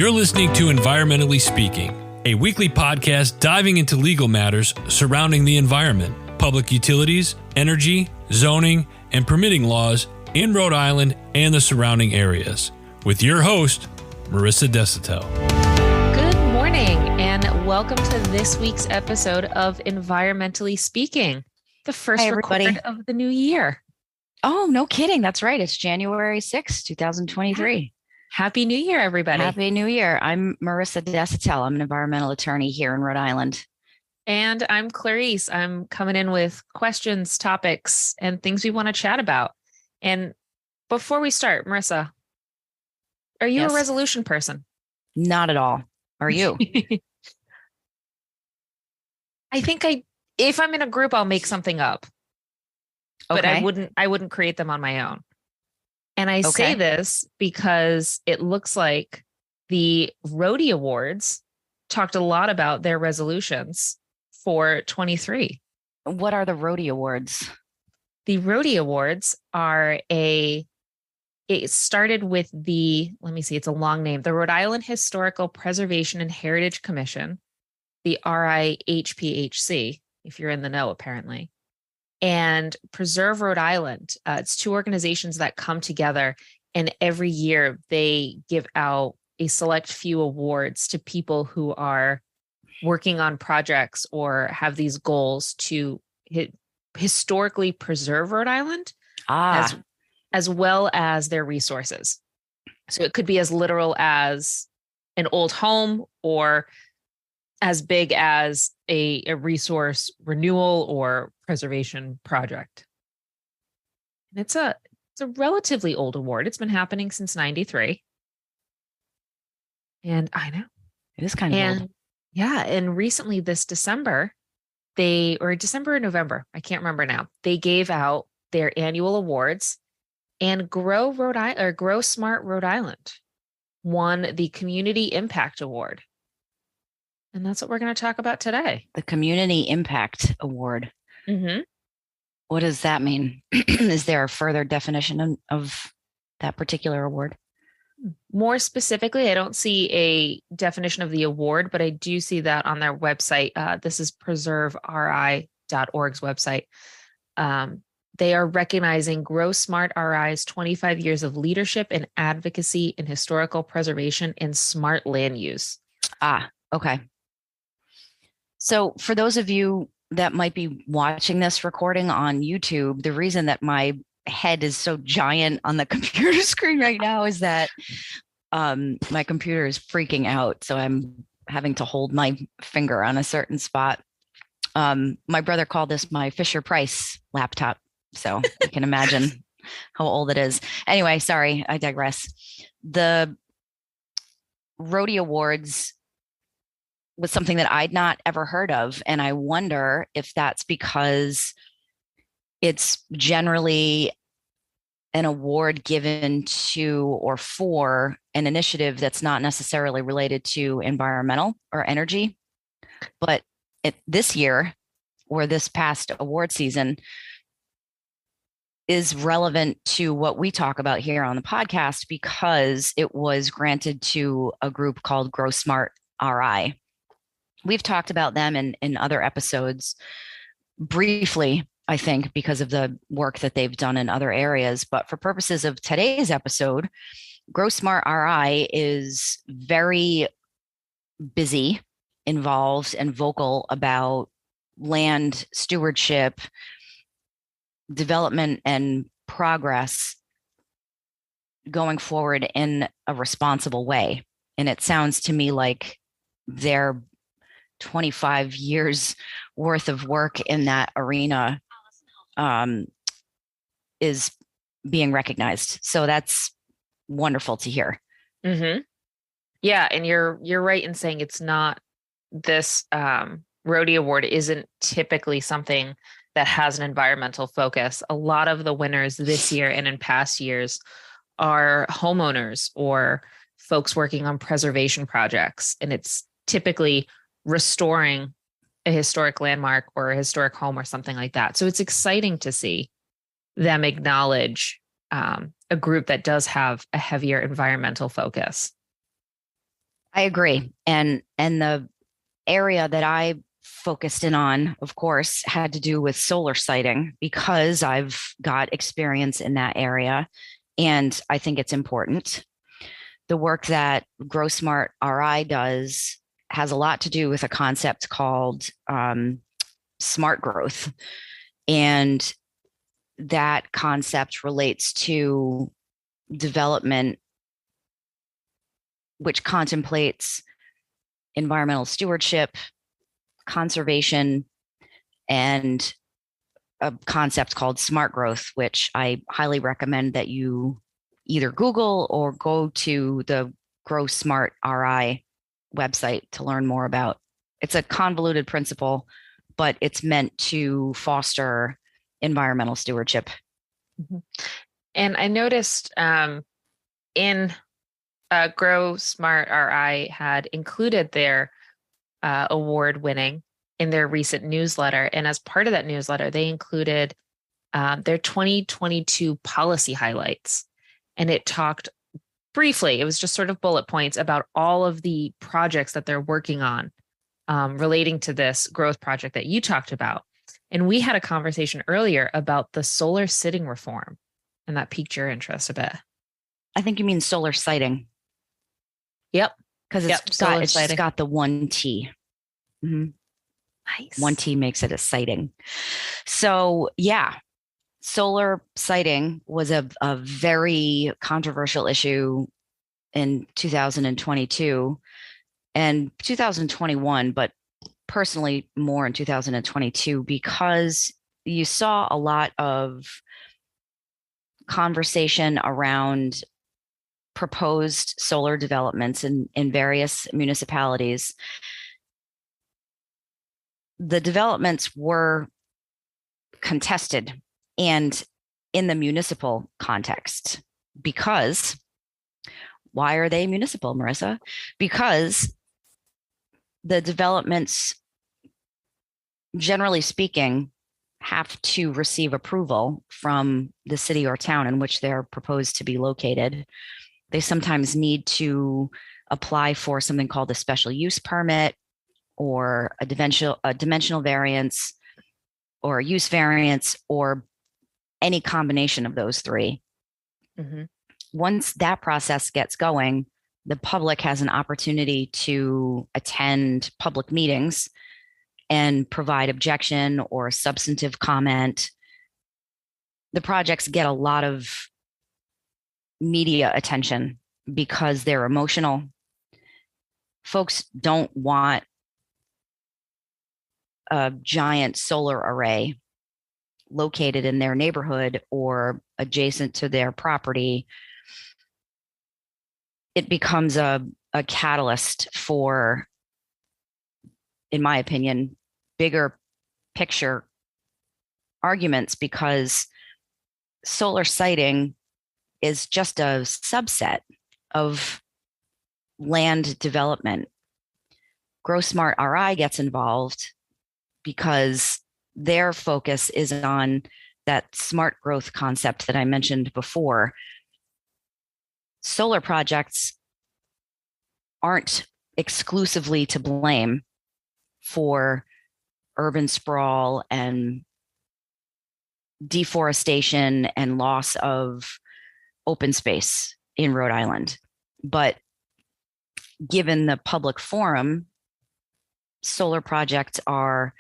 You're listening to Environmentally Speaking, a weekly podcast diving into legal matters surrounding the environment, public utilities, energy, zoning, and permitting laws in Rhode Island and the surrounding areas. With your host, Marisa Desautel. Good morning, and welcome to this week's episode of Environmentally Speaking, the first recording of the new year. Oh, no kidding. That's right. It's January 6th, 2023. Happy New Year, everybody. Happy New Year. I'm Marisa Desautel. I'm an environmental attorney here in Rhode Island. And I'm Clarice. I'm coming in with questions, topics, and things we want to chat about. And before we start, Marisa, are you a resolution person? Not at all. Are you? I think if I'm in a group, I'll make something up. But I wouldn't create them on my own. And I say this because it looks like the Rhody Awards talked a lot about their resolutions for 23. What are the Rhody Awards? The Rhody Awards are it started with it's a long name, the Rhode Island Historical Preservation and Heritage Commission, the RIHPHC, if you're in the know, apparently. And Preserve Rhode Island. It's two organizations that come together, and every year they give out a select few awards to people who are working on projects or have these goals to historically preserve Rhode Island as well as their resources. So it could be as literal as an old home or as big as a resource renewal or preservation project. And it's a relatively old award. It's been happening since 93. And I know. It is kind of old. Yeah. And recently this December, December or November, I can't remember now, they gave out their annual awards, and Grow Smart Rhode Island won the Community Impact Award. And that's what we're going to talk about today. The Community Impact Award. Mm-hmm. What does that mean? Is there a further definition of that particular award? More specifically, I don't see a definition of the award, but I do see that on their website. This is preserveri.org's website. They are recognizing Grow Smart RI's 25 years of leadership and advocacy in historical preservation and smart land use. Okay. So for those of you that might be watching this recording on YouTube, the reason that my head is so giant on the computer screen right now is that my computer is freaking out. So I'm having to hold my finger on a certain spot. My brother called this my Fisher-Price laptop. So you can imagine how old it is. Anyway, sorry, I digress. The Rhody Awards was something that I'd not ever heard of. And I wonder if that's because it's generally an award given to or for an initiative that's not necessarily related to environmental or energy. But this year, or this past award season, is relevant to what we talk about here on the podcast because it was granted to a group called Grow Smart RI. We've talked about them in other episodes briefly, I think, because of the work that they've done in other areas. But for purposes of today's episode, Grow Smart RI is very busy, involved, and vocal about land stewardship, development, and progress going forward in a responsible way. And it sounds to me like they're 25 years worth of work in that arena is being recognized. So that's wonderful to hear. Mm-hmm. Yeah. And you're right in saying it's not this Rhody Award isn't typically something that has an environmental focus. A lot of the winners this year and in past years are homeowners or folks working on preservation projects. And it's typically restoring a historic landmark or a historic home or something like that. So it's exciting to see them acknowledge a group that does have a heavier environmental focus. I agree. And the area that I focused in on, of course, had to do with solar siting because I've got experience in that area and I think it's important. The work that Grow Smart RI does has a lot to do with a concept called smart growth. And that concept relates to development, which contemplates environmental stewardship, conservation, and a concept called smart growth, which I highly recommend that you either Google or go to the Grow Smart RI website to learn more about. It's a convoluted principle, but it's meant to foster environmental stewardship. Mm-hmm. And I noticed in Grow Smart RI had included their award winning in their recent newsletter. And as part of that newsletter, they included their 2022 policy highlights. And it talked briefly, it was just sort of bullet points about all of the projects that they're working on relating to this growth project that you talked about. And we had a conversation earlier about the solar sitting reform, and that piqued your interest a bit. I think you mean solar siting. Yep. Because it's got the one T. Mm-hmm. Nice. One T makes it a siting. So yeah, solar siting was a very controversial issue in 2022 and 2021, but personally more in 2022 because you saw a lot of conversation around proposed solar developments in various municipalities. The developments were contested and in the municipal context because why are they municipal, Marisa? Because the developments, generally speaking, have to receive approval from the city or town in which they're proposed to be located. They sometimes need to apply for something called a special use permit or a dimensional variance or a use variance or any combination of those three. Mm-hmm. Once that process gets going, the public has an opportunity to attend public meetings and provide objection or substantive comment. The projects get a lot of media attention because they're emotional. Folks don't want a giant solar array located in their neighborhood or adjacent to their property. It becomes a catalyst for, in my opinion, bigger picture arguments because solar siting is just a subset of land development. Grow Smart RI gets involved because their focus is on that smart growth concept that I mentioned before. Solar projects aren't exclusively to blame for urban sprawl and deforestation and loss of open space in Rhode Island. But given the public forum, solar projects are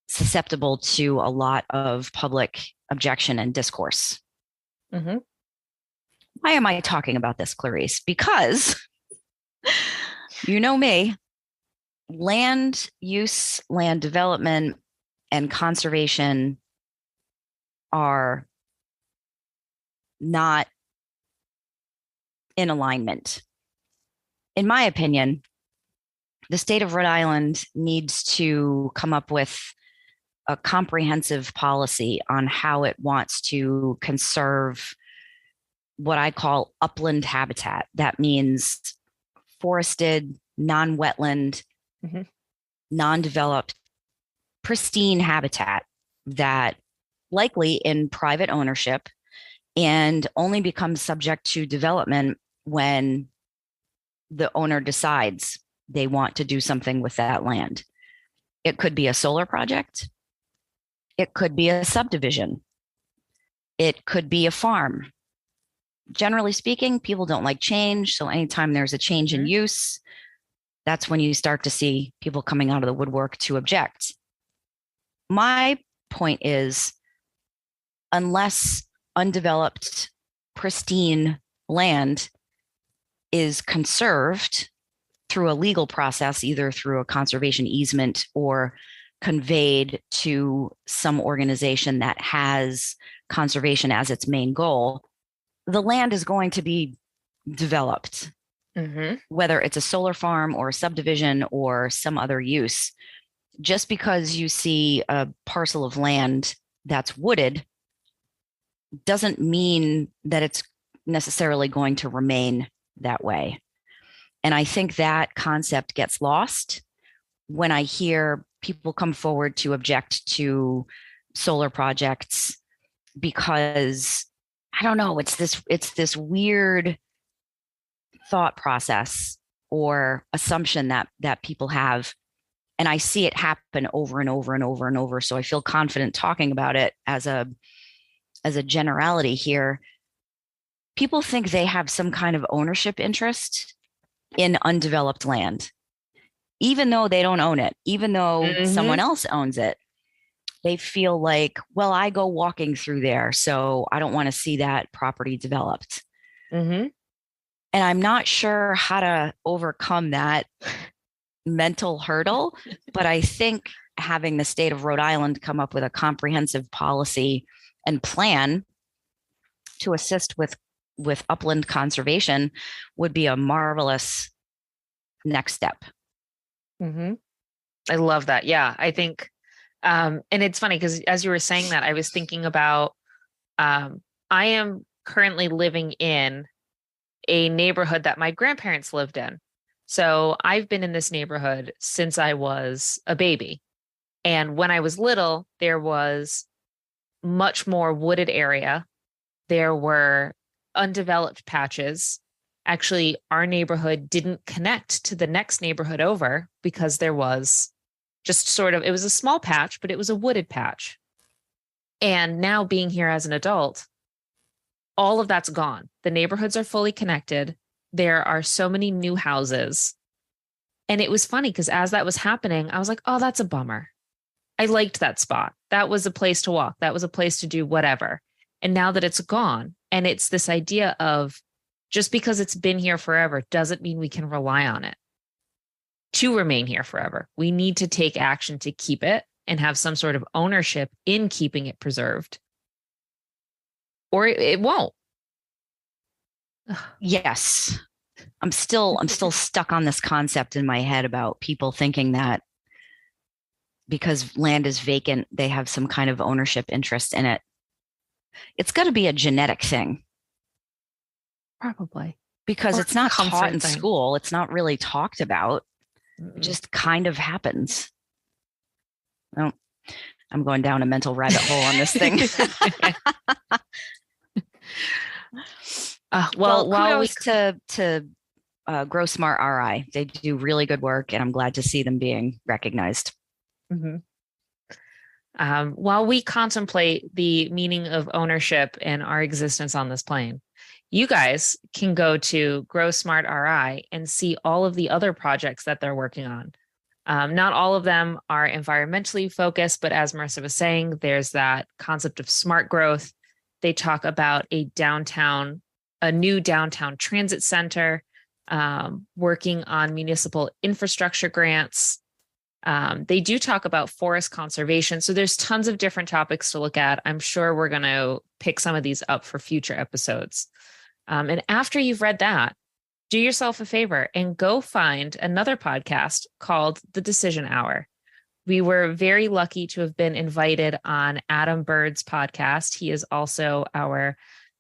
susceptible to a lot of public objection and discourse. Mm-hmm. Why am I talking about this, Clarice? Because you know me, land use, land development, and conservation are not in alignment. In my opinion, the state of Rhode Island needs to come up with a comprehensive policy on how it wants to conserve what I call upland habitat. That means forested, non-wetland, mm-hmm. non-developed, pristine habitat that likely in private ownership and only becomes subject to development when the owner decides they want to do something with that land. It could be a solar project. It could be a subdivision. It could be a farm. Generally speaking, people don't like change. So anytime there's a change in use, that's when you start to see people coming out of the woodwork to object. My point is, unless undeveloped, pristine land is conserved through a legal process, either through a conservation easement or conveyed to some organization that has conservation as its main goal, the land is going to be developed, whether it's a solar farm or a subdivision or some other use. Just because you see a parcel of land that's wooded doesn't mean that it's necessarily going to remain that way. And I think that concept gets lost when I hear people come forward to object to solar projects, because I don't know, it's this weird thought process or assumption that people have. And I see it happen over and over and over and over. So I feel confident talking about it as a generality here. People think they have some kind of ownership interest in undeveloped land, even though they don't own it, even though someone else owns it. They feel like, well, I go walking through there, so I don't want to see that property developed. And I'm not sure how to overcome that mental hurdle, but I think having the state of Rhode Island come up with a comprehensive policy and plan to assist with upland conservation would be a marvelous next step. I love that. Yeah, I think, and it's funny because as you were saying that, I was thinking about, I am currently living in a neighborhood that my grandparents lived in. So I've been in this neighborhood since I was a baby. And when I was little, there was much more wooded area. There were undeveloped patches. Actually, our neighborhood didn't connect to the next neighborhood over because there was just sort of, it was a small patch, but it was a wooded patch. And now being here as an adult, all of that's gone. The neighborhoods are fully connected. There are so many new houses. And it was funny because as that was happening, I was like, oh, that's a bummer. I liked that spot. That was a place to walk. That was a place to do whatever. And now that it's gone, and it's this idea of just because it's been here forever doesn't mean we can rely on it to remain here forever. We need to take action to keep it and have some sort of ownership in keeping it preserved, or it won't. Yes. I'm still stuck on this concept in my head about people thinking that because land is vacant, they have some kind of ownership interest in it. It's got to be a genetic thing. Probably. Because it's not taught in school. It's not really talked about. It just kind of happens. Oh, I'm going down a mental rabbit hole on this thing. Well, kudos to Grow Smart RI. They do really good work, and I'm glad to see them being recognized. While we contemplate the meaning of ownership and our existence on this plane, you guys can go to Grow Smart RI and see all of the other projects that they're working on. Not all of them are environmentally focused, but as Marisa was saying, there's that concept of smart growth. They talk about a new downtown transit center, working on municipal infrastructure grants. They do talk about forest conservation. So there's tons of different topics to look at. I'm sure we're going to pick some of these up for future episodes. And after you've read that, do yourself a favor and go find another podcast called The Decision Hour. We were very lucky to have been invited on Adam Bird's podcast. He is also our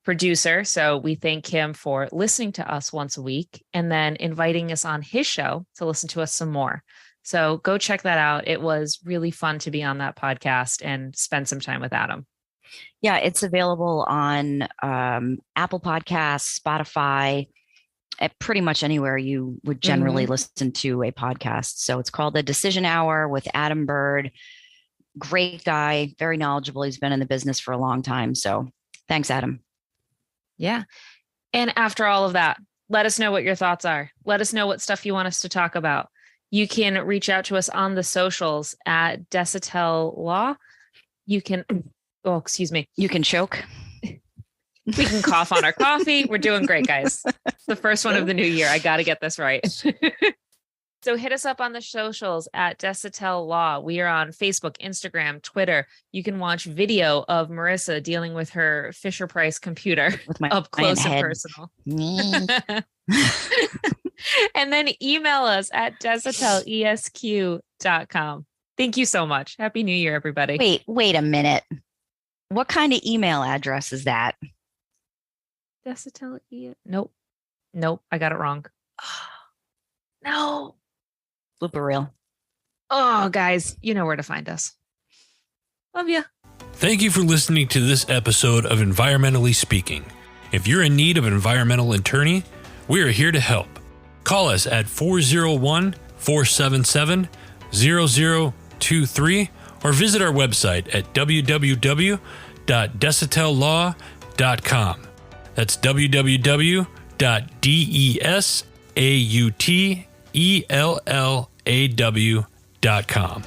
producer. So we thank him for listening to us once a week and then inviting us on his show to listen to us some more. So go check that out. It was really fun to be on that podcast and spend some time with Adam. Yeah, it's available on Apple Podcasts, Spotify, at pretty much anywhere you would generally listen to a podcast. So it's called The Decision Hour with Adam Bird. Great guy, very knowledgeable. He's been in the business for a long time. So thanks, Adam. Yeah. And after all of that, let us know what your thoughts are. Let us know what stuff you want us to talk about. You can reach out to us on the socials at Desautel Law. You can, oh, excuse me. You can choke. We can cough on our coffee. We're doing great, guys. It's the first one of the new year. I got to get this right. So hit us up on the socials at Desautel Law. We are on Facebook, Instagram, Twitter. You can watch video of Marisa dealing with her Fisher-Price computer with my up close and head. personal. And then email us at desautelesq.com. Thank you so much. Happy New Year, everybody. Wait a minute. What kind of email address is that? Desautel. Nope. I got it wrong. No. Blooper reel. Oh, guys, you know where to find us. Love you. Thank you for listening to this episode of Environmentally Speaking. If you're in need of an environmental attorney, we are here to help. Call us at 401-477-0023 or visit our website at www.desautellaw.com. That's www.desautellaw.com.